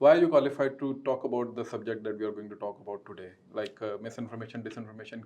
why are you qualified to talk about the subject that we are going to talk about today, like misinformation, disinformation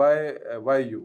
why why you?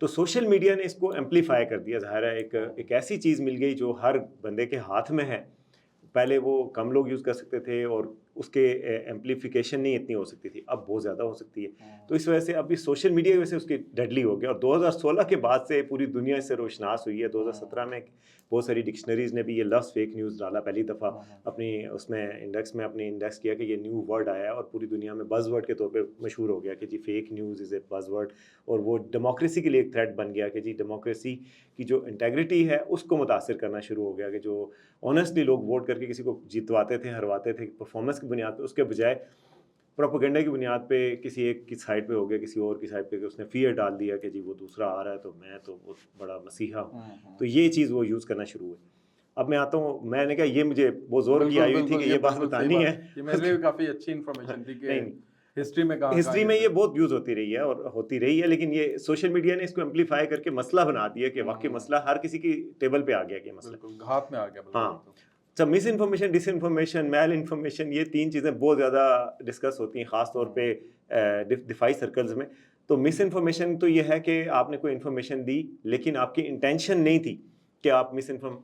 تو social media نے اس کو amplify کر دیا. ظاہر ہے ایک ایسی چیز مل گئی جو ہر بندے کے ہاتھ میں ہے. پہلے وہ کم لوگ یوز کر سکتے تھے اور اس کے ایمپلیفیکیشن نہیں اتنی ہو سکتی تھی, اب بہت زیادہ ہو سکتی ہے. تو اس وجہ سے اب اس سوشل میڈیا کی وجہ سے اس کی ڈیڈلی ہو گیا, اور 2016 کے بعد سے پوری دنیا اس سے روشناس ہوئی ہے. 2017 میں بہت ساری ڈکشنریز نے بھی یہ لفظ فیک نیوز ڈالا پہلی دفعہ اپنی اس میں انڈیکس کیا کہ یہ نیو ورڈ آیا ہے, اور پوری دنیا میں بز ورڈ کے طور پہ مشہور ہو گیا کہ جی فیک نیوز از اے بز ورڈ. اور وہ ڈیموکریسی کے لیے ایک تھریٹ بن گیا کہ جی ڈیموکریسی کی جو انٹیگریٹی ہے اس کو متاثر کرنا شروع ہو گیا, کہ جو آنیسٹلی لوگ ووٹ کر کے کسی کو جیتواتے تھے, ہرواتے تھے پرفارمنس کی بنیاد پہ, اس کے بجائے پروپیگنڈا کی بنیاد پہ کسی ایک کی سائڈ پہ ہو گیا, کسی اور کی سائڈ پہ, کہ اس نے فیئر ڈال دیا کہ جی وہ دوسرا آ رہا ہے تو میں تو بہت بڑا مسیحا ہوں. تو یہ چیز وہ یوز کرنا شروع ہوئی. اب میں آتا ہوں, میں نے کہا یہ مجھے بہت زور کی آئی ہوئی تھی کہ یہ بات بتانی ہے. یہ میرے لیے بھی کافی اچھی انفارمیشن تھی کہ ہسٹری میں یہ بہت یوز ہوتی رہی ہے اور ہوتی رہی ہے, لیکن یہ سوشل میڈیا نے اس کو ایمپلیفائی کر کے مسئلہ بنا دیا کہ واقعی مسئلہ ہر کسی کی ٹیبل پہ آ گیا کہ مسئلہ ہاتھ میں آ گیا. ہاں, اچھا, مس انفارمیشن, ڈس انفارمیشن, میل انفارمیشن, یہ تین چیزیں بہت زیادہ ڈسکس ہوتی ہیں خاص طور پہ دفاعی سرکلز میں. تو مس انفارمیشن تو یہ ہے کہ آپ نے کوئی انفارمیشن دی لیکن آپ کی انٹینشن نہیں تھی کہ آپ مس انفارم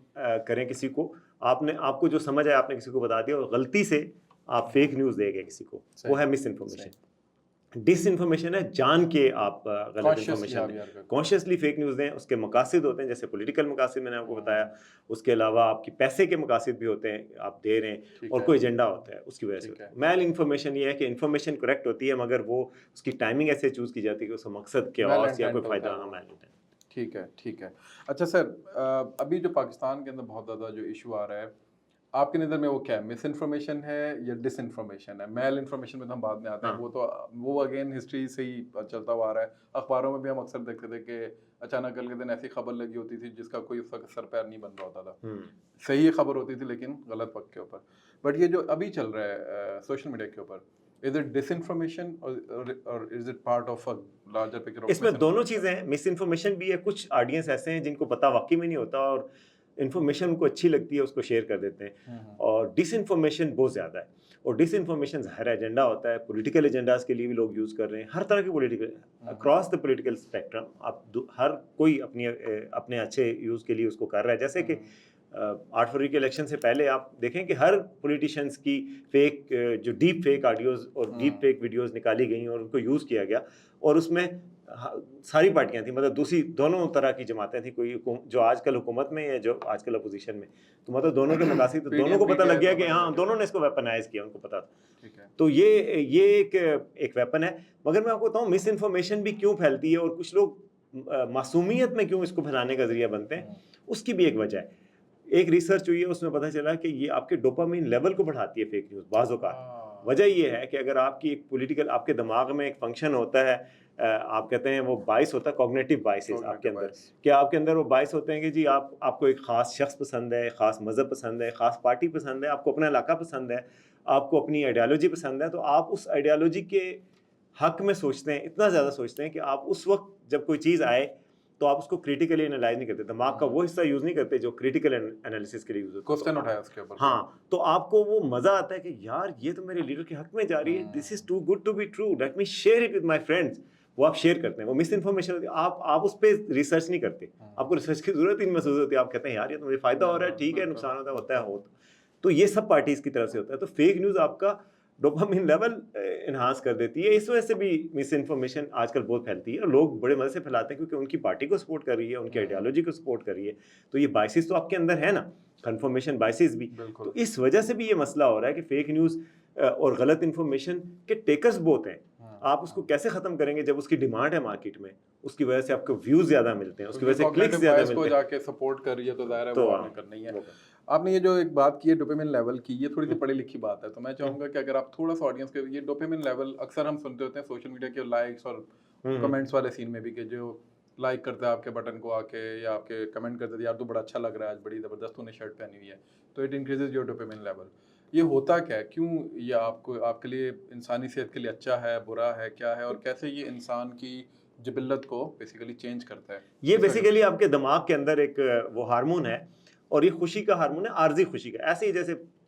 کریں کسی کو. آپ کو جو سمجھ آیا آپ نے کسی کو بتا دیا, اور غلطی سے آپ فیک نیوز دے گئے کسی کو, وہ ہے مس انفارمیشن. ڈس انفارمیشن ہے جان کے آپ غلط انفارمیشن دیں, کانشیسلی فیک نیوز دیں. اس کے مقاصد ہوتے ہیں جیسے پولیٹیکل مقاصد میں نے آپ کو بتایا, اس کے علاوہ آپ کی پیسے کے مقاصد بھی ہوتے ہیں, آپ دے رہے ہیں, اور کوئی ایجنڈا ہوتا ہے اس کی وجہ سے. میل انفارمیشن یہ ہے کہ انفارمیشن کریکٹ ہوتی ہے مگر وہ اس کی ٹائمنگ ایسے چوز کی جاتی ہے کہ اس کا مقصد کیوس یا کوئی فائدہ نہ میل ہوتا ہے. ٹھیک ہے. اچھا سر, ابھی جو پاکستان کے اندر بہت زیادہ جو ایشو آ رہا ہے آپ کی نظر میں وہ کیا ہے, مس انفارمیشن ہے یا ڈس انفارمیشن ہے؟ میل انفارمیشن میں تو ہم بعد میں آتے ہیں, وہ اگین ہسٹری سے ہی چلتا ہوا آ رہا ہے. اخباروں میں بھی ہم اکثر دیکھتے تھے کہ اچانک کل کے دن ایسی خبر لگی ہوتی تھی جس کا کوئی اس وقت سر پیر نہیں بن رہا ہوتا تھا, صحیح خبر ہوتی تھی لیکن غلط وقت کے اوپر. بٹ یہ جو ابھی چل رہا ہے سوشل میڈیا کے اوپر, is it this information or is it part of a larger picture? اس میں دونوں چیزیں ہیں. مس انفارمیشن بھی ہے, کچھ آڈینس ایسے ہیں جن کو پتہ واقعی میں نہیں ہوتا اور انفارمیشن ان کو اچھی لگتی ہے اس کو شیئر کر دیتے ہیں, اور ڈس انفارمیشن بہت زیادہ ہے. اور ڈس انفارمیشن ظاہر ایجنڈا ہوتا ہے, پولیٹیکل ایجنڈاز کے لیے بھی لوگ یوز کر رہے ہیں, ہر طرح کے political across the political spectrum. آپ ہر کوئی اپنے اچھے یوز کے لیے اس کو کر رہا ہے. جیسے کہ 8 فروری کے الیکشن سے پہلے آپ دیکھیں کہ ہر پولیٹیشینس کی فیک جو ڈیپ فیک آڈیوز اور ڈیپ فیک ویڈیوز نکالی گئیں اور ان کو یوز کیا گیا, اور اس میں ساری پارٹیاں تھیں, مطلب دونوں طرح کی جماعتیں تھیں, کوئی جو آج کل حکومت میں ہے جو آج کل اپوزیشن میں, تو مطلب دونوں کے مقاصد, دونوں کو پتہ لگ گیا کہ ہاں دونوں نے اس کو ویپنائز کیا, ان کو پتہ تھا. تو یہ ایک ویپن ہے. مگر میں آپ کو بتاؤں مس انفارمیشن بھی کیوں پھیلتی ہے اور کچھ لوگ معصومیت میں کیوں اس کو پھیلانے کا ذریعہ بنتے ہیں, اس کی بھی ایک وجہ ہے. ایک ریسرچ ہوئی ہے, اس میں پتہ چلا کہ یہ آپ کے ڈوپامین لیول کو بڑھاتی ہے فیک نیوز بعض اوقات. وجہ یہ ہے کہ اگر آپ کی ایک پولیٹیکل, آپ کے دماغ میں ایک فنکشن ہوتا ہے, آپ کہتے ہیں وہ باعث ہوتا ہے کوگنیٹو بائسز آپ کے اندر, کہ آپ کے اندر وہ باعث ہوتے ہیں کہ جی آپ کو ایک خاص شخص پسند ہے, خاص مذہب پسند ہے, خاص پارٹی پسند ہے, آپ کو اپنا علاقہ پسند ہے, آپ کو اپنی آئیڈیالوجی پسند ہے, تو آپ اس آئیڈیالوجی کے حق میں سوچتے ہیں, اتنا زیادہ سوچتے ہیں کہ آپ اس وقت جب کوئی چیز آئے تو آپ اس کو کریٹیکلی انالائز نہیں کرتے, دماغ کا وہ حصہ یوز نہیں کرتے جو کریٹیکل انالیسس کے لیے یوز ہوتا ہے. کوسچن اٹھایا اس کے اوپر. ہاں, تو آپ کو وہ مزہ آتا ہے کہ یار یہ تو میرے لیڈر کے حق میں جا رہی ہے, this is too good to be true, let me share it with my friends. وہ آپ شیئر کرتے ہیں, وہ مس انفارمیشن ہوتی ہے. آپ اس پہ ریسرچ نہیں کرتے, آپ کو ریسرچ کی ضرورت ہی نہیں محسوس ہوتی, آپ کہتے ہیں یار یہ تو مجھے فائدہ ہو رہا ہے, ٹھیک ہے, نقصان ہوتا ہے. تو یہ سب پارٹیز کی طرف سے ہوتا ہے. تو فیک نیوز آپ کا ڈوپامین لیول انہانس کر دیتی ہے. اس وجہ سے بھی مس انفارمیشن آج کل بہت پھیلتی ہے, اور لوگ بڑے مزے سے پھیلاتے ہیں کیونکہ ان کی پارٹی کو سپورٹ کر رہی ہے, ان کی آئیڈیالوجی کو سپورٹ کر رہی ہے. تو یہ بائسز تو آپ کے اندر ہے نا, کنفرمیشن بائسز بھی. تو اس وجہ سے بھی یہ مسئلہ ہو رہا ہے کہ فیک نیوز اور غلط انفارمیشن کے ٹیکرز بہت ہیں. آپ اس کو کیسے ختم کریں گے جب اس کی ڈیمانڈ ہے مارکیٹ میں, اس کی وجہ سے آپ کو ویوز زیادہ ملتے ہیں, اس کی وجہ سے کلکس زیادہ ملتے ہیں, جا کے سپورٹ کر رہی ہے, تو ظاہر ہے وہ آپ نے کرنا ہی ہے. آپ نے یہ جو ایک بات کی ہے ڈوپامین لیول کی, یہ تھوڑی سی پڑھی لکھی بات ہے, تو میں چاہوں گا کہ اگر آپ تھوڑا سا آڈینس کے, یہ ڈوپامین لیول اکثر ہم سنتے ہوتے ہیں سوشل میڈیا کے لائکس اور کمنٹس والے سین میں بھی, کہ جو لائک کرتا ہے آپ کے بٹن کو آ کے, یا آپ کے کمنٹ کرتے ہیں یار تو بڑا اچھا لگ رہا ہے آج, بڑی زبردست تو نے شرٹ پہنی ہوئی ہے, تو it increases your dopamine level. یہ ہوتا کیا ہے, کیوں یہ آپ کے لیے انسانی صحت کے لیے اچھا ہے, برا ہے, کیا ہے, اور کیسے یہ انسان کی جبلت کو بیسیکلی چینج کرتا ہے؟ یہ بیسیکلی آپ کے دماغ کے اندر ایک وہ ہارمون ہے, اور یہ خوشی کا ہارمون ہے, عارضی خوشی کا. ایسے ہی جیسے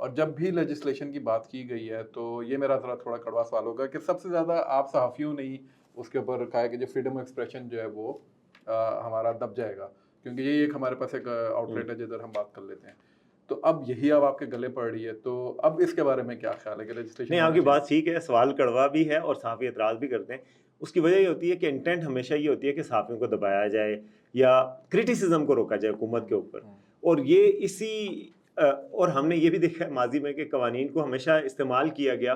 اور جب بھی لیجسلیشن کی بات کی گئی ہے تو یہ میرا تھوڑا کڑوا سوال ہوگا کہ سب سے زیادہ آپ صحافیوں نے ہی اس کے اوپر کہا ہے کہ جو فریڈم آف ایکسپریشن جو ہے وہ ہمارا دب جائے گا، کیونکہ یہی ایک ہمارے پاس ایک آؤٹ لیٹ ہے جدھر ہم بات کر لیتے ہیں. تو اب یہی اب آپ کے گلے پڑ رہی ہے، تو اب اس کے بارے میں کیا خیال ہے کہ لیجسلیشن نہیں، آپ ہونا کی چاہیے؟ بات ٹھیک ہے، سوال کڑوا بھی ہے اور صحافی اعتراض بھی کرتے ہیں. اس کی وجہ یہ ہوتی ہے کہ انٹینٹ ہمیشہ یہ ہوتی ہے کہ صحافیوں کو دبایا جائے یا کرٹیسزم کو روکا جائے حکومت کے اوپر. اور یہ اسی اور ہم نے یہ بھی دیکھا ہے ماضی میں کہ قوانین کو ہمیشہ استعمال کیا گیا،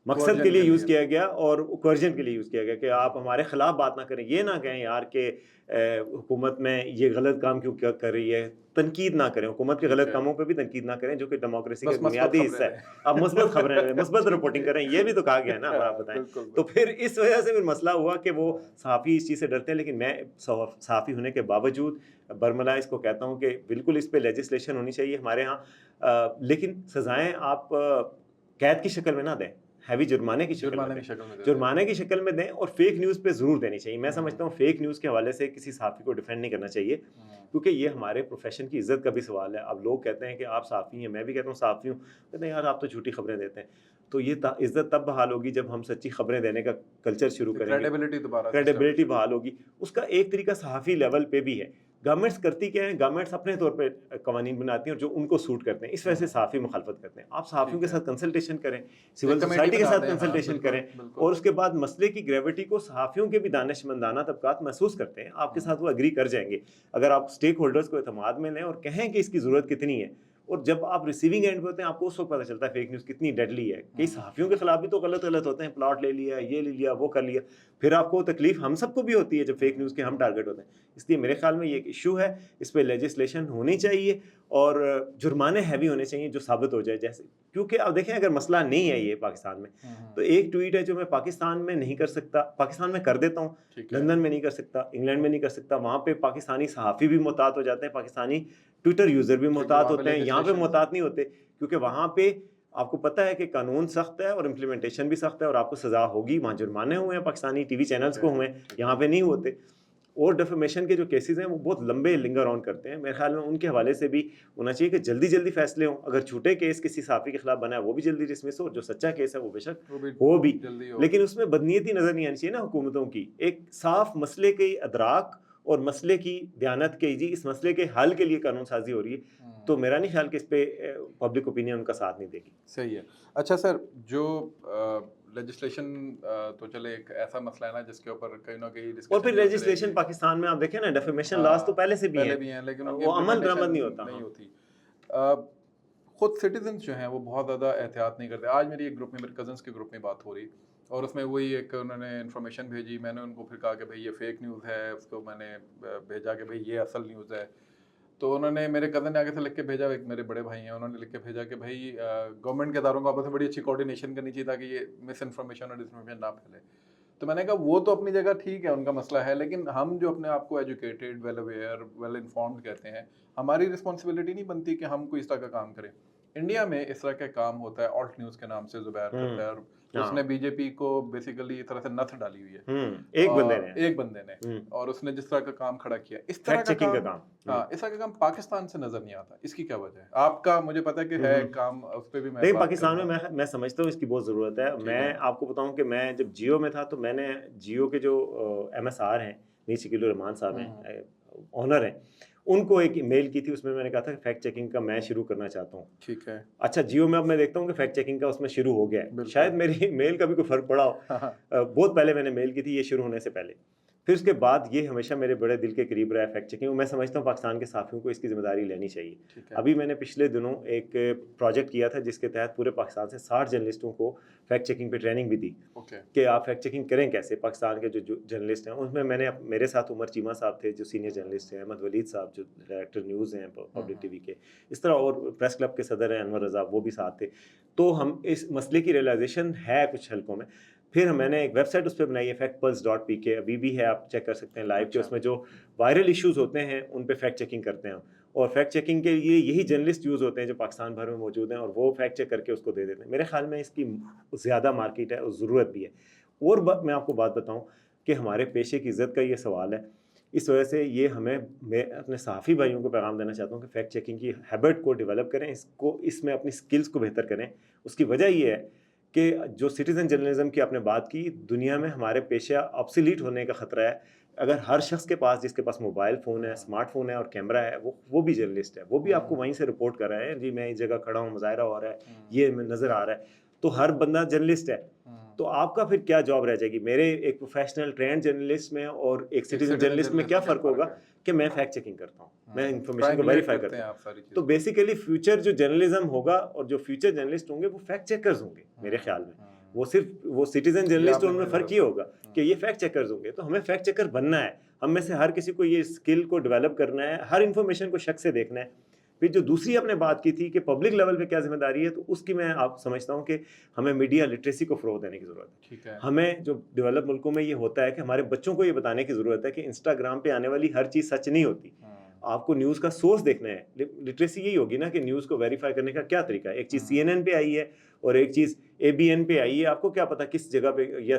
مقصد کے لیے یوز کیا گیا اور کوئرجن کے لیے یوز کیا گیا کہ آپ ہمارے خلاف بات نہ کریں. یہ نہ کہیں یار کہ حکومت میں یہ غلط کام کیوں کر رہی ہے، تنقید نہ کریں، حکومت کے غلط کاموں پہ بھی تنقید نہ کریں جو کہ ڈیموکریسی کا بنیادی حصہ ہے. آپ مثبت خبریں دیں، مثبت رپورٹنگ کریں، یہ بھی تو کہا گیا ہے نا. آپ بتائیں. تو پھر اس وجہ سے پھر مسئلہ ہوا کہ وہ صحافی اس چیز سے ڈرتے ہیں. لیکن میں صحافی ہونے کے باوجود برملا اس کو کہتا ہوں کہ بالکل اس پہ لیجسلیشن ہونی چاہیے ہمارے ہاں، لیکن سزائیں آپ قید کی شکل میں نہ دیں، ہیوی جرمانے کی شکل میں دیں، جرمانے کی شکل میں دیں. اور فیک نیوز پہ ضرور دینی چاہیے. میں سمجھتا ہوں فیک نیوز کے حوالے سے کسی صحافی کو ڈیفینڈ نہیں کرنا چاہیے، کیونکہ یہ ہمارے پروفیشن کی عزت کا بھی سوال ہے. اب لوگ کہتے ہیں کہ آپ صحافی ہیں، میں بھی کہتا ہوں صحافی ہوں، کہتے ہیں یار آپ تو جھوٹی خبریں دیتے ہیں. تو یہ عزت تب بحال ہوگی جب ہم سچی خبریں دینے کا کلچر شروع کریں گے، کریڈیبلٹی بحال ہوگی. اس کا ایک طریقہ صحافی لیول پہ بھی ہے. گورنمنٹس کرتی کیا ہے، گورنمنٹس اپنے طور پہ قوانین بناتی ہیں اور جو ان کو سوٹ کرتے ہیں، اس وجہ سے صحافی مخالفت کرتے ہیں. آپ صحافیوں کے ساتھ کنسلٹیشن کریں، سول سوسائٹی کے ساتھ کنسلٹیشن کریں، اور اس کے بعد مسئلے کی گریوٹی کو صحافیوں کے بھی دانشمندانہ طبقات محسوس کرتے ہیں، آپ کے ساتھ وہ اگری کر جائیں گے اگر آپ اسٹیک ہولڈرز کو اعتماد میں لیں اور کہیں کہ اس کی ضرورت کتنی ہے. اور جب آپ ریسیونگ اینڈ پہ ہوتے ہیں آپ کو اس وقت پتہ چلتا ہے فیک نیوز کتنی ڈیڈلی ہے. کئی صحافیوں کے خلاف بھی تو غلط ہوتے ہیں، پلاٹ لے لیا، یہ لے لیا، وہ کر لیا. پھر آپ کو تکلیف ہم سب کو بھی ہوتی ہے جب فیک نیوز کے ہم ٹارگٹ ہوتے ہیں. اس لیے میرے خیال میں یہ ایک ایشو ہے، اس پہ لیجسلیشن ہونی چاہیے اور جرمانے ہیوی ہونے چاہیے جو ثابت ہو جائے. جیسے کیونکہ اب دیکھیں اگر مسئلہ نہیں ہے یہ پاکستان میں، تو ایک ٹویٹ ہے جو میں پاکستان میں نہیں کر سکتا، پاکستان میں کر دیتا ہوں، لندن میں نہیں کر سکتا، انگلینڈ میں نہیں کر سکتا، وہاں پہ پاکستانی صحافی بھی محتاط ہو جاتے ہیں، پاکستانی ٹویٹر یوزر بھی محتاط ہوتے ہیں. یہاں پہ محتاط نہیں ہوتے کیونکہ وہاں پہ آپ کو پتہ ہے کہ قانون سخت ہے اور امپلیمنٹیشن بھی سخت ہے اور آپ کو سزا ہوگی. وہاں جرمانے ہوئے ہیں پاکستانی ٹی وی چینلز کو ہوئے ہیں، یہاں پہ نہیں ہوتے. اور ڈیفیمیشن کے جو کیسز ہیں وہ بہت لمبے لنگر آن کرتے ہیں. میرے خیال میں ان کے حوالے سے بھی ہونا چاہیے کہ جلدی جلدی فیصلے ہوں. اگر چھوٹے کیس کسی صحافی کے خلاف بنا ہے وہ بھی جلدی ڈسمس ہو، جو سچا کیس ہے وہ بے شک ہو بھی، لیکن اس میں بدنیتی نظر نہیں آنی چاہیے نا حکومتوں کی. ایک صاف مسئلے کی ادراک اور مسئلے کی دیانت کے جی اس مسئلے کے حل کے لیے قانون سازی ہو رہی ہے. تو میرا نہیں خیال کہ اس پہ پبلک اوپینین ان کا ساتھ نہیں دے گی. صحیح ہے. اچھا سر، جو لیجسلیشن تو چلے ایک ایسا مسئلہ ہے نا جس کے اوپر کہیں نہ کہیں اور پھر لیجسلیشن پاکستان میں آپ دیکھیں نا، ڈیفیمیشن لاز تو پہلے سے بھی ہیں لیکن وہ عمل درآمد نہیں ہوتی. خود سٹیزنس جو ہیں وہ بہت زیادہ احتیاط نہیں کرتے. آج میری ایک گروپ میں، میرے کزنس کے گروپ میں بات ہو رہی اور اس میں وہی ایک انہوں نے انفارمیشن بھیجی. میں نے ان کو پھر کہا کہ بھائی یہ فیک نیوز ہے، اس کو میں نے بھیجا کہ بھائی یہ اصل نیوز ہے. تو انہوں نے، میرے کزن نے آگے سے لکھ کے بھیجا، ایک میرے بڑے بھائی ہیں، انہوں نے لکھ کے بھیجا کہ بھائی گورنمنٹ کے اداروں کو آپس میں بڑی اچھی کوارڈینیشن کرنی چاہیے تاکہ یہ مس انفارمیشن اور ڈس انفارمیشن نہ پھیلے. تو میں نے کہا وہ تو اپنی جگہ ٹھیک ہے، ان کا مسئلہ ہے، لیکن ہم جو اپنے آپ کو educated, well aware, well informed کہتے ہیں، ہماری رسپانسبلٹی نہیں بنتی کہ ہم کوئی اس طرح کا کام کریں. انڈیا میں اس طرح کا کام ہوتا ہے، آلٹ نیوز کے نام سے زبیر کرتا ہے، اور اس نے بی جے پی کو بیسیکلی اس طرح سے نتھ ڈالی ہوئی ہے ایک بندے نے، اور اس نے جس طرح کا کام کھڑا کیا، اس طرح کا کام، ہاں اس طرح کا کام پاکستان سے نظر نہیں آتا. اس کی کیا وجہ ہے؟ آپ کا مجھے پتا ہے کہ ہے کام، اس پہ بھی میں نہیں، پاکستان میں سمجھتا ہوں اس کی بہت ضرورت ہے. میں آپ کو بتاؤں کہ میں جب جیو میں تھا تو میں نے جیو کے جو ایم ایس آر ہیں، میر شکیل الرحمان صاحب ہیں، آنر ہیں، ان کو ایک میل کی تھی. اس میں نے کہا تھا کہ فیکٹ چیکنگ کا میں شروع کرنا چاہتا ہوں. ٹھیک ہے. اچھا جیو میں اب میں دیکھتا ہوں کہ فیکٹ چیکنگ کا اس میں شروع ہو گیا ہے. شاید میری میل کا بھی کوئی فرق پڑا ہو. بہت پہلے میں نے میل کی تھی، یہ شروع ہونے سے پہلے. پھر اس کے بعد یہ ہمیشہ میرے بڑے دل کے قریب رہا ہے فیکٹ چیکنگ. میں سمجھتا ہوں پاکستان کے صحافیوں کو اس کی ذمہ داری لینی چاہیے. ابھی میں نے پچھلے دنوں ایک پروجیکٹ کیا تھا جس کے تحت پورے پاکستان سے 60 جرنلسٹوں کو فیکٹ چیکنگ پہ ٹریننگ بھی دی کہ آپ فیکٹ چیکنگ کریں کیسے. پاکستان کے جو جرنلسٹ ہیں ان میں نے میرے ساتھ عمر چیمہ صاحب تھے جو سینئر جرنلسٹ ہیں، احمد ولید صاحب جو ڈائریکٹر نیوز ہیں پبلک ٹی وی کے، اس طرح اور پریس کلب کے صدر ہیں انور رضا، وہ بھی ساتھ تھے. تو ہم اس مسئلے کی ریئلائزیشن ہے کچھ حلقوں میں. پھر میں نے ایک ویب سائٹ اس پہ بنائی ہے factpulse.pk، ابھی بھی ہے، آپ چیک کر سکتے ہیں لائیو، کہ اس میں جو وائرل ایشوز ہوتے ہیں ان پہ فیکٹ چیکنگ کرتے ہیں. اور فیکٹ چیکنگ کے لیے یہی جرنلسٹ یوز ہوتے ہیں جو پاکستان بھر میں موجود ہیں، اور وہ فیکٹ چیک کر کے اس کو دے دیتے ہیں. میرے خیال میں اس کی زیادہ مارکیٹ ہے اور ضرورت بھی ہے. اور میں آپ کو بات بتاؤں کہ ہمارے پیشے کی عزت کا یہ سوال ہے اس وجہ سے یہ میں اپنے صحافی بھائیوں کو پیغام دینا چاہتا ہوں کہ فیکٹ چیکنگ کی ہیبٹ کو ڈیولپ کریں، اس میں اپنی سکلز کو بہتر کریں. اس کی وجہ یہ ہے کہ جو سٹیزن جرنلزم کی آپ نے بات کی، دنیا میں ہمارے پیشہ آبسلیٹ ہونے کا خطرہ ہے. اگر ہر شخص کے پاس، جس کے پاس موبائل فون ہے، اسمارٹ فون ہے اور کیمرہ ہے، وہ بھی جرنلسٹ ہے. وہ بھی آپ کو وہیں سے رپورٹ کر رہے ہیں، جی میں اس جگہ کھڑا ہوں، مظاہرہ ہو رہا ہے، یہ نظر آ رہا ہے. تو ہر بندہ جرنلسٹ ہے. تو آپ کا پھر کیا جاب رہ جائے گی؟ میرے ایک پروفیشنل ٹرینڈ جرنلسٹ میں اور ایک سٹیزن جرنلسٹ میں کیا فرق ہوگا کہ میں فیکٹ چیکنگ کرتا ہوں، میں انفارمیشن کو ویریفائی کرتا ہوں. تو بیسیکلی فیوچر جو جرنلزم ہوگا اور جو فیوچر جرنلسٹ ہوں گے وہ فیکٹ چیکرز ہوں گے میرے خیال میں. وہ سٹیزن جرنلسٹ اور ان میں فرق یہ ہوگا کہ یہ فیکٹ چیکرز ہوں گے. تو ہمیں فیکٹ چیکر بننا ہے. ہم میں سے ہر کسی کو یہ اسکل کو ڈیولپ کرنا ہے، ہر انفارمیشن کو شک سے دیکھنا ہے. پھر جو دوسری آپ نے بات کی تھی کہ پبلک لیول پہ کیا ذمہ داری ہے، تو اس کی میں آپ سمجھتا ہوں کہ ہمیں میڈیا لٹریسی کو فروغ دینے کی ضرورت ہے. ٹھیک ہے. ہمیں جو ڈیولپ ملکوں میں یہ ہوتا ہے کہ ہمارے بچوں کو یہ بتانے کی ضرورت ہے کہ انسٹاگرام پہ آنے والی ہر چیز سچ نہیں ہوتی. آپ کو نیوز کا سورس دیکھنا ہے. لٹریسی یہی ہوگی نا کہ نیوز کو ویریفائی کرنے کا کیا طریقہ ہے. ایک چیز CNN پہ آئی ہے اور ایک چیز ABN پہ آئی ہے. آپ کو کیا پتا کس جگہ پہ، یا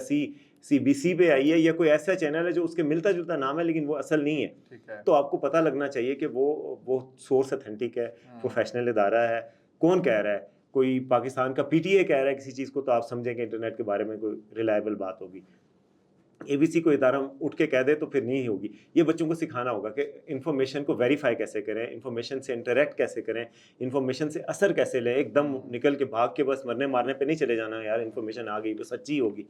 CBC پہ آئی ہے، یا کوئی ایسا چینل ہے جو اس کے ملتا جلتا نام ہے لیکن وہ اصل نہیں ہے. تو آپ کو پتہ لگنا چاہیے کہ وہ سورس اتھینٹک ہے، پروفیشنل ادارہ ہے، کون کہہ رہا ہے. کوئی پاکستان کا PTA کہہ رہا ہے کسی چیز کو تو آپ سمجھیں کہ انٹرنیٹ کے بارے میں کوئی ریلائبل بات ہوگی. ABC کو ادارہ اٹھ کے کہہ دے تو پھر نہیں ہوگی. یہ بچوں کو سکھانا ہوگا کہ انفارمیشن کو ویریفائی کیسے کریں، انفارمیشن سے انٹریکٹ کیسے کریں، انفارمیشن سے اثر کیسے لیں. ایک دم نکل کے بھاگ کے بس مرنے مارنے پہ نہیں چلے جانا یار انفارمیشن آ گئی تو سچی ہوگی.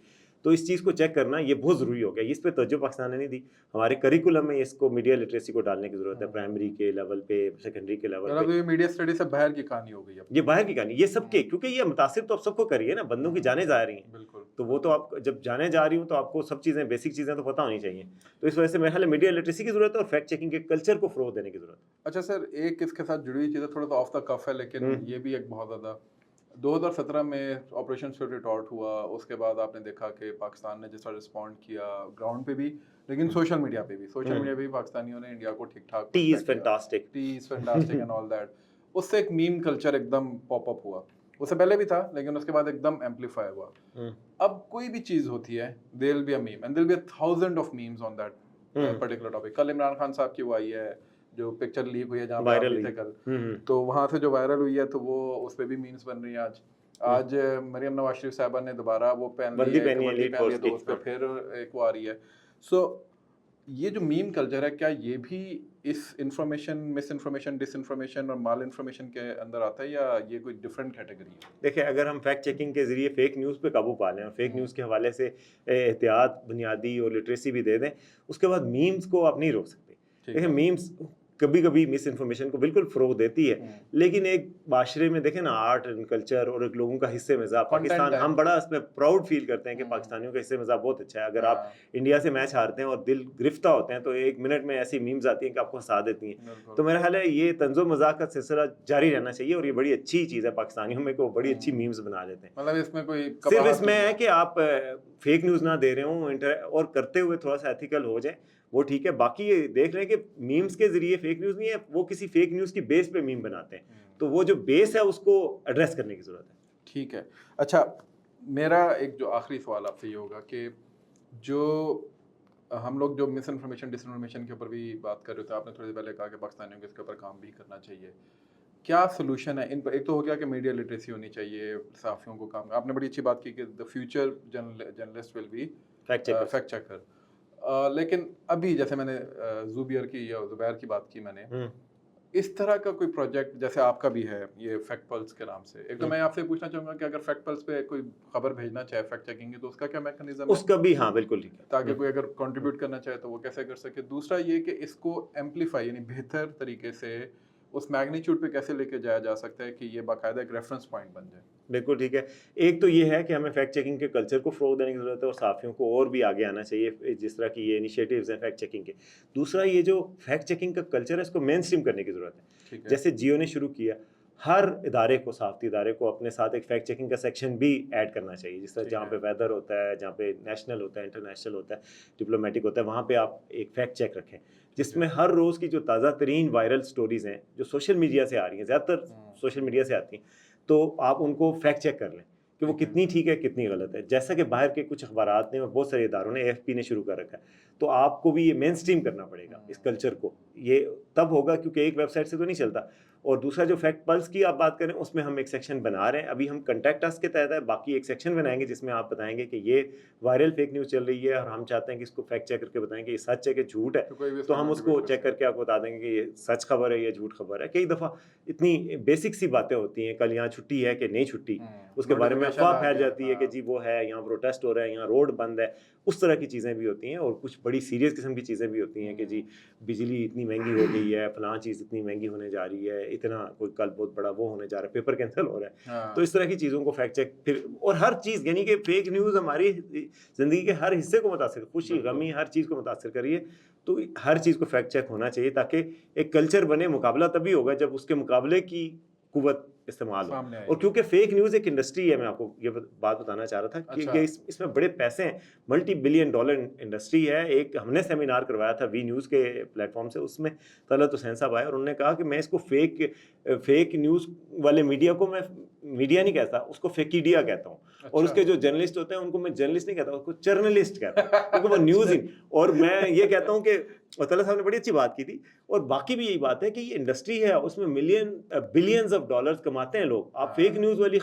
تو اس چیز کو چیک کرنا یہ بہت ضروری ہو گیا. اس پہ توجہ پاکستان نے نہیں دی. ہمارے کریکولم میں اس کو میڈیا لٹریسی کو ڈالنے کی ضرورت ہے، پرائمری کے لیول پہ، سیکنڈری کے لیول پہ. یہ میڈیا اسٹڈی سے باہر کی کہانی ہو گئی. یہ باہر کی کہانی، یہ سب کے، کیونکہ یہ متاثر تو اب سب کو کریے نا، بندوں کی جانیں جا رہی ہیں. بالکل. تو وہ تو آپ جب جانے جا رہی ہوں تو آپ کو سب چیزیں، بیسک چیزیں تو پتہ ہونی چاہیے. تو اس وجہ سے میرے خیال میں میڈیا لٹریسی کی ضرورت ہے اور فیکٹ چیکنگ کے کلچر کو فروغ دینے کی ضرورت ہے. اچھا سر، ایک اس کے ساتھ جڑی ہوئی چیز ہے، تھوڑا سا آف دا کف ہے لیکن یہ بھی ایک بہت زیادہ 2017 میں آپریشن اسپرٹ ریٹارٹ ہوا. اس کے بعد آپ نے دیکھا کہ پاکستان نے جس طرح رسپونڈ کیا گراؤنڈ پہ بھی، لیکن سوشل میڈیا پہ بھی پاکستانیوں نے انڈیا کو ٹھیک ٹھاک ٹی is fantastic and all that. اس سے ایک میم کلچر ایک دم پاپ اپ ہوا. اس سے پہلے بھی تھا لیکن اس کے بعد ایک دم ایمپلیفائی ہوا. اب کوئی بھی چیز ہوتی ہے there will be a meme and there will be 1,000 of memes on that particular topic. کل عمران خان صاحب کی وہ آئی ہے جو پکچر لیک ہوئی ہے جہاں پہ آپ بھی تھے کل، تو وہاں سے جو وائرل ہوئی ہے تو وہ اس پہ بھی میمز بن رہی ہیں. آج مریم نواز شریف صاحبہ نے دوبارہ وہ پہن لی ہے تو اس پہ پھر ایک وہ آ رہی ہے. سو یہ جو میم کلچر ہے، کیا یہ بھی اس انفارمیشن، مس انفارمیشن، ڈس انفارمیشن اور مال انفارمیشن کے اندر آتا ہے، یا یہ کوئی ڈفرینٹ کیٹیگری ہے؟ دیکھیں، اگر ہم فیکٹ چیکنگ کے ذریعے فیک نیوز پہ قابو پا لیں اور فیک نیوز کے حوالے سے احتیاط بنیادی اور لٹریسی بھی دے دیں، اس کے بعد میمز کو آپ نہیں روک سکتے. دیکھیں، میمز کبھی کبھی مس انفارمیشن کو بالکل فروغ دیتی ہے، لیکن ایک معاشرے میں دیکھیں نا، آرٹ اینڈ کلچر اور ایک لوگوں کا حصے مزاح، پاکستان ہم بڑا اس میں پراؤڈ فیل کرتے ہیں کہ پاکستانیوں کا حصے مزاح بہت اچھا ہے. اگر آپ انڈیا سے میچ ہارتے ہیں اور دل گرفتہ ہوتے ہیں تو 1 منٹ میں ایسی میمز آتی ہیں کہ آپ کو ہنسا دیتی ہیں. تو میرا خیال ہے یہ طنز و مزاح کا سلسلہ جاری رہنا چاہیے اور یہ بڑی اچھی چیز ہے پاکستانیوں میں کہ وہ بڑی اچھی میمز بنا لیتے ہیں. مطلب اس میں کوئی صرف اس میں ہے کہ آپ فیک نیوز نہ دے رہے ہوں اور کرتے ہوئے تھوڑا سا ایتھیکل ہو جائیں، وہ ٹھیک ہے. باقی یہ دیکھ رہے ہیں کہ میمز کے ذریعے فیک نیوز نہیں ہے، وہ کسی فیک نیوز کی بیس پہ میم بناتے ہیں. تو وہ جو بیس ہے اس کو ایڈریس کرنے کی ضرورت ہے. ٹھیک ہے. اچھا، میرا ایک جو آخری سوال آپ سے یہ ہوگا کہ جو ہم لوگ جو مس انفارمیشن، ڈس انفارمیشن کے اوپر بھی بات کر رہے تھے، آپ نے تھوڑی دیر پہلے کہا کہ پاکستانیوں کو اس کے اوپر کام بھی کرنا چاہیے. کیا سولوشن ہے ان پر؟ ایک تو ہو گیا کہ میڈیا لٹریسی ہونی چاہیے، صحافیوں کو کام. آپ نے بڑی اچھی بات کی کہ the future journalist will be fact checker. لیکن ابھی جیسے میں نے زبیر کی یا زبیر کی بات کی، میں نے اس طرح کا کوئی پروجیکٹ جیسے آپ کا بھی ہے یہ فیکٹ پلس کے نام سے، ایک تو میں آپ سے پوچھنا چاہوں گا کہ اگر فیکٹ پلس پہ کوئی خبر بھیجنا چاہے فیکٹ چیکنگ کی تو اس کا کیا میکانزم ہے؟ اس کا بھی ہاں بالکل ٹھیک ہے، تاکہ کوئی اگر کنٹریبیوٹ کرنا چاہے تو وہ کیسے کر سکے. دوسرا یہ کہ اس کو ایمپلیفائی، یعنی بہتر طریقے سے اس میگنیچیوڈ پہ کیسے لے کے جایا جا سکتا ہے کہ یہ باقاعدہ ایک ریفرنس پوائنٹ بن جائے. بالکل ٹھیک ہے. ایک تو یہ ہے کہ ہمیں فیکٹ چیکنگ کے کلچر کو فروغ دینے کی ضرورت ہے اور صحافیوں کو اور بھی آگے آنا چاہیے جس طرح کی یہ انیشیٹیوز ہیں فیکٹ چیکنگ کے. دوسرا یہ جو فیکٹ چیکنگ کا کلچر ہے اس کو مین اسٹریم کرنے کی ضرورت ہے. جیسے جیو نے شروع کیا، ہر ادارے کو، صحافتی ادارے کو اپنے ساتھ ایک فیکٹ چیکنگ کا سیکشن بھی ایڈ کرنا چاہیے. جس طرح جہاں پہ ویدر ہوتا ہے، جہاں پہ نیشنل ہوتا ہے، انٹرنیشنل ہوتا ہے، ڈپلومیٹک ہوتا ہے، وہاں پہ آپ ایک فیکٹ چیک رکھیں جس میں ہر روز کی جو تازہ ترین وائرل سٹوریز ہیں جو سوشل میڈیا سے آ رہی ہیں، زیادہ تر سوشل میڈیا سے آتی ہیں، تو آپ ان کو فیکٹ چیک کر لیں کہ وہ کتنی ٹھیک ہے کتنی غلط ہے. جیسا کہ باہر کے کچھ اخبارات نے اور بہت سارے اداروں نے AFP نے شروع کر رکھا ہے, تو آپ کو بھی یہ مین اسٹریم کرنا پڑے گا اس کلچر کو. یہ تب ہوگا کیونکہ ایک ویب سائٹ سے تو نہیں چلتا. اور دوسرا جو فیکٹ پلس کی آپ بات کریں اس میں ہم ایک سیکشن بنا رہے ہیں, ابھی ہم کنٹیکٹ اس کے تحت ہے, باقی ایک سیکشن بنائیں گے جس میں آپ بتائیں گے کہ یہ وائرل فیک نیوز چل رہی ہے اور ہم چاہتے ہیں کہ اس کو فیکٹ چیک کر کے بتائیں کہ یہ سچ ہے کہ جھوٹ ہے, تو ہم اس کو چیک کر کے آپ کو بتا دیں گے کہ یہ سچ خبر ہے یا جھوٹ خبر ہے. کئی دفعہ اتنی بیسک سی باتیں ہوتی ہیں, کل یہاں چھٹی ہے کہ نہیں چھٹی, اس کے بارے میں افواہ پھیل جاتی ہے کہ جی وہ ہے, یہاں پروٹیسٹ ہو رہا ہے, یہاں روڈ بند ہے, اس طرح کی چیزیں بھی ہوتی ہیں. اور کچھ بڑی سیریس قسم کی چیزیں بھی ہوتی ہیں کہ جی بجلی اتنی مہنگی ہو گئی ہے, فلاں چیز اتنی مہنگی ہونے جا رہی ہے, اتنا کوئی کل بہت بڑا وہ ہونے جا رہا ہے, پیپر کینسل ہو رہا ہے. تو اس طرح کی چیزوں کو فیکٹ چیک پھر, اور ہر چیز یعنی کہ فیک نیوز ہماری زندگی کے ہر حصے کو متاثر, خوشی غمی ہر چیز کو متاثر کر رہی ہے. تو ہر چیز کو فیکٹ چیک ہونا چاہیے تاکہ ایک کلچر بنے. مقابلہ تبھی ہوگا جب اس کے مقابلے کی قوت استعمال ہو. اور کیونکہ فیک نیوز ایک انڈسٹری ہے, میں آپ کو یہ بات بتانا چاہ رہا تھا کہ اس میں بڑے پیسے ہیں, $multi-billion انڈسٹری ہے. ایک ہم نے سیمینار کروایا تھا وی نیوز کے پلیٹ فارم سے, اس میں طلعت حسین صاحب آئے اور انہوں نے کہا کہ میں اس کو فیک نیوز والے میڈیا کو میں میڈیا نہیں کہتا, اس کو فیکیڈیا کہتا ہوں. اور اس کے جو جرنلسٹ ہوتے ہیں ان کو میں جرنلسٹ نہیں کہتا, اس کو جرنلسٹ کہتا ہوں کیونکہ وہ نیوز ہی. اور میں یہ کہتا ہوں کہ طلعت صاحب نے بڑی اچھی بات کی تھی, اور باقی بھی یہی بات ہے کہ یہ انڈسٹری ہے, اس میں بلینز آف ڈالرز کماتے ہیں لوگ. آپ فیک نیوز والی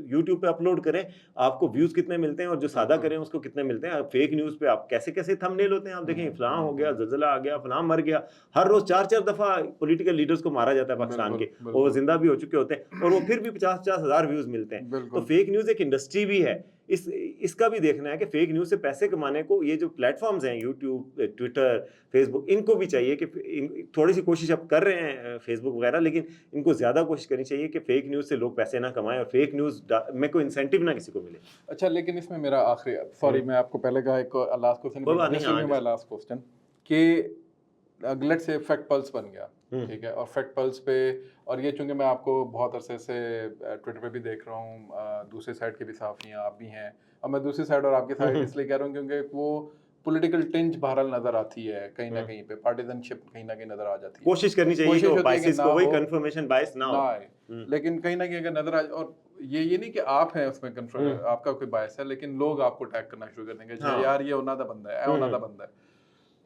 یوٹیوب پہ اپلوڈ کریں, آپ کو ویوز کتنے ملتے ہیں, اور جو سادہ کریں اس کو کتنے ملتے ہیں. فیک نیوز پہ آپ کیسے کیسے تھم نیل ہوتے ہیں, آپ دیکھیں فلاں ہو گیا, زلزلہ آ گیا, فلاں مر گیا. ہر روز 4 دفعہ پولیٹیکل لیڈرز کو مارا جاتا ہے پاکستان کے, اور وہ زندہ بھی ہو چکے ہوتے ہیں, اور وہ پھر بھی 50 ہزار ویوز ملتے ہیں. تو فیک نیوز ایک انڈسٹری بھی ہے. اس کا بھی دیکھنا ہے کہ فیک نیوز سے پیسے کمانے کو یہ جو پلیٹ فارمز ہیں, یوٹیوب, ٹویٹر, فیس بک, ان کو بھی چاہیے کہ تھوڑی سی کوشش اب کر رہے ہیں فیس بک وغیرہ, لیکن ان کو زیادہ کوشش کرنی چاہیے کہ فیک نیوز سے لوگ پیسے نہ کمائیں اور فیک نیوز میں کوئی انسینٹیو نہ کسی کو ملے. اچھا, لیکن اس میں میرا آخری, سوری میں آپ کو پہلے کہا ایک لاسٹ کوسچن کہ لیٹس سے فیکٹ پلس بن گیا, ٹھیک ہے, اور فیکٹ پلس پہ, اور یہ چونکہ میں آپ کو بہت عرصے سے ٹویٹر پہ بھی دیکھ رہا ہوں, دوسرے سائڈ کے بھی صحافی ہیں, آپ بھی ہیں, اور میں دوسری سائڈ اور آپ کی سائڈ اس لیے کہہ رہا ہوں کیونکہ وہ پولیٹیکل ٹنچ بہرحال نظر آتی ہے کہیں نہ کہیں پہ, پارٹیزن شپ کہیں نہ کہیں نظر آ جاتی ہے. کوشش کرنی چاہیے کہ بائسز کو وہی کنفرمیشن بائس نہ آئے, لیکن کہیں نہ کہیں اگر نظر آ, اور یہ نہیں کہ آپ ہیں اس میں آپ کا کوئی بائس ہے, لیکن لوگ آپ کو ٹیگ کرنا شروع کر دیں گے یار یہ انہوں دا بندہ ہے, انہوں دا بندہ ہے.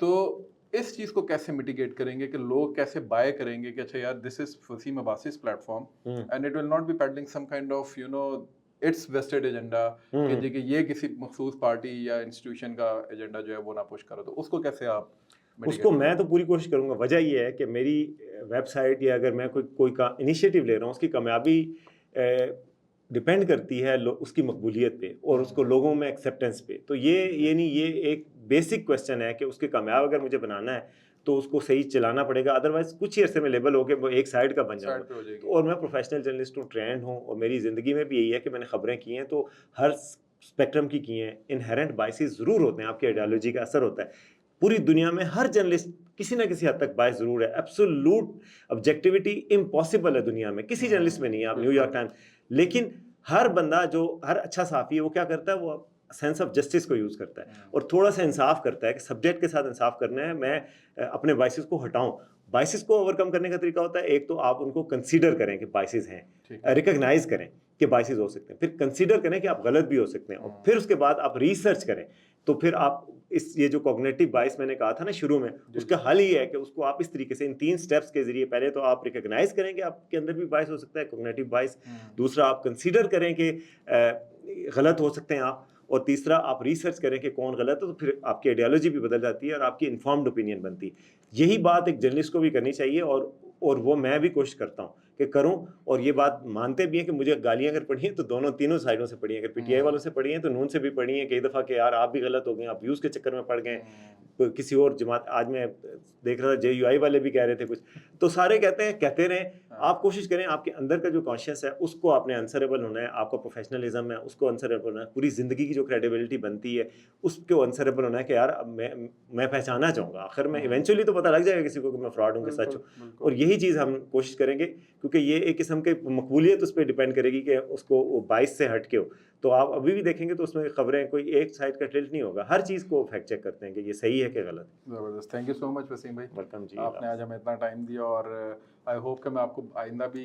تو اس چیز کو کیسے میٹیگیٹ کریں گے کہ لوگ کیسے بائی کریں گے کہ اچھا یار this is Wasim Abbasi's platform and it will not be peddling some kind of its wasted agenda, کہ جی کہ یہ کسی مخصوص پارٹی یا انسٹیٹیوشن کا ایجنڈا جو ہے وہ نہ پش کرو. تو اس کو کیسے آپ اس کو, میں تو پوری کوشش کروں گا. وجہ یہ ہے کہ میری ویب سائٹ یا اگر میں کوئی انیشیٹو لے رہا ہوں, اس کی کامیابی ڈپینڈ کرتی ہے اس کی مقبولیت پہ اور اس کو لوگوں میں ایکسیپٹنس پہ. تو یہ ایک بیسک کویسچن ہے کہ اس کے کامیاب اگر مجھے بنانا ہے تو اس کو صحیح چلانا پڑے گا, ادروائز کچھ ہی عرصے میں لیبل ہو کے وہ ایک سائڈ کا بن جائے گا. اور میں پروفیشنل جرنلسٹ ہوں, ٹرینڈ ہوں, اور میری زندگی میں بھی یہی ہے کہ میں نے خبریں کی ہیں تو ہر اسپیکٹرم کی ہیں. انہیرنٹ بائسز ضرور ہوتے ہیں, آپ کی آئیڈیالوجی کا اثر ہوتا ہے. پوری دنیا میں ہر جرنلسٹ کسی نہ کسی حد تک باعث ضرور ہے. ایبسولوٹ آبجیکٹیوٹی امپاسبل ہے دنیا میں, کسی جرنلسٹ میں نہیں ہے. آپ نیو یارک ٹائمز, لیکن ہر بندہ جو ہر اچھا صحافی ہے وہ کیا کرتا ہے, وہ سینس آف جسٹس کو یوز کرتا ہے اور تھوڑا سا انصاف کرتا ہے کہ سبجیکٹ کے ساتھ انصاف کرنا ہے. میں اپنے بائسز کو ہٹاؤں. بائسز کو اوور کم کرنے کا طریقہ ہوتا ہے, ایک تو آپ ان کو کنسیڈر کریں کہ بائسز ہیں, ریکگنائز کریں کہ بائسز ہو سکتے ہیں, پھر کنسیڈر کریں کہ آپ غلط بھی ہو سکتے ہیں, اور پھر اس کے بعد آپ ریسرچ کریں. تو پھر آپ یہ جو کوگنیٹو بائس میں نے کہا تھا نا شروع میں, اس کا حل یہ ہے کہ اس کو آپ اس طریقے سے ان 3 سٹیپس کے ذریعے, پہلے تو آپ ریکگنائز کریں کہ آپ کے اندر بھی بائس ہو سکتا ہے, کوگنیٹو بائس. دوسرا آپ کنسیڈر کریں کہ غلط ہو سکتے ہیں آپ, اور تیسرا آپ ریسرچ کریں کہ کون غلط ہے. تو پھر آپ کی آئیڈیالوجی بھی بدل جاتی ہے اور آپ کی انفارمڈ اوپینین بنتی ہے. یہی بات ایک جرنلسٹ کو بھی کرنی چاہیے, اور وہ میں بھی کوشش کرتا ہوں کہ کروں. اور یہ بات مانتے بھی ہیں کہ مجھے گالیاں اگر پڑھی ہیں تو تینوں سائڈوں سے پڑھی ہیں. اگر پی ٹی آئی والوں سے پڑھی ہیں تو نون سے بھی پڑھی ہیں کئی دفعہ کہ یار آپ بھی غلط ہو گئے, آپ ویوز کے چکر میں پڑ گئے. کسی اور جماعت, آج میں دیکھ رہا تھا JUI والے بھی کہہ رہے تھے کچھ. تو سارے کہتے ہیں, کہتے رہیں. آپ کوشش کریں, آپ کے اندر کا جو کانشیس ہے اس کو آپ نے آنسریبل ہونا ہے, آپ کا پروفیشنلزم ہے اس کو آنسریبل ہونا ہے, پوری زندگی کی جو کریڈیبلٹی بنتی ہے اس کو آنسریبل ہونا ہے کہ یار میں پہچانا چاہوں گا. آخر میں ایونچولی تو پتہ لگ جائے گا کسی کو کہ میں فراڈ ہوں کہ سچ ہوں. اور یہی چیز ہم کوشش کریں گے, کیونکہ یہ ایک قسم کی مقبولیت اس پہ ڈیپینڈ کرے گی کہ اس کو وہ بائس سے ہٹ کے ہو. تو آپ ابھی بھی دیکھیں گے تو اس میں خبریں کوئی ایک سائڈ کا ٹلٹ نہیں ہوگا, ہر چیز کو فیکٹ چیک کرتے ہیں کہ یہ صحیح ہے کہ غلط. زبردست, تھینک یو سو مچ وسیم بھائی, ویلکم جی. آپ نے آج ہمیں اتنا ٹائم دیا, اور آئی ہوپ کہ میں آپ کو آئندہ بھی